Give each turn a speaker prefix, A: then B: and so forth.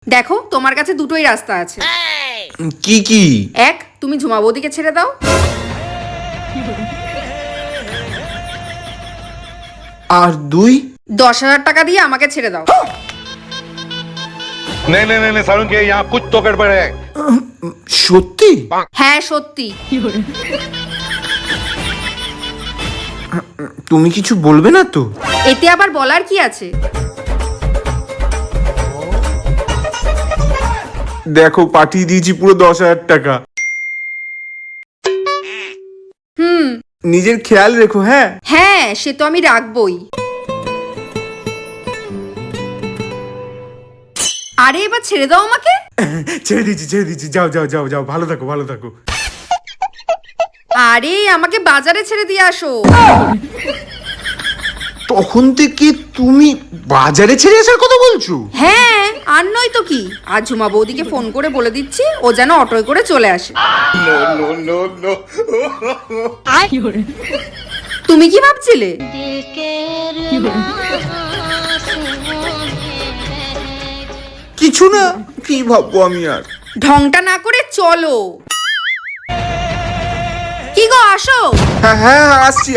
A: দেখো তোমার কাছে দুটোই রাস্তা আছে।
B: কি কি?
A: এক, তুমি ঝুমা বৌদিকে ছেড়ে দাও।
B: আর দুই?
A: 10,000 টাকা দিয়ে আমাকে ছেড়ে দাও।
C: नहीं नहीं नहीं सारुण के यहाँ कुछ तो गड़बड़ है।
B: সত্যি?
A: হ্যাঁ সত্যি।
B: তুমি কিছু বলবে না তো?
A: এতে আবার বলার কি আছে?
B: দেখো পাঠিয়ে দিয়েছি পুরো 10,000 টাকা। নিজের খেয়াল রেখো। হ্যাঁ
A: হ্যাঁ সে তো আমি রাখবই। আরে এবার ছেড়ে দাও আমাকে।
B: ছেড়ে দিচ্ছি। যাও যাও যাও যাও, ভালো থাকো ভালো থাকো।
A: আরে আমাকে বাজারে ছেড়ে দিয়ে আসো।
B: তখন থেকে তুমি বাজারে ছেড়ে আসার কথা বলছো?
A: হ্যাঁ আর নয় তো কি, আর ঝুমা বৌদিকে ফোন করে বলে দিচ্ছি ও যেন অটোয় করে চলে আসে। তুমি কি ভাবছিলে?
B: কিছু না, কি ভাববো আমি আর।
A: ঢংটা না করে চলো। কি গো আসো।
B: হ্যাঁ হ্যাঁ আসছি।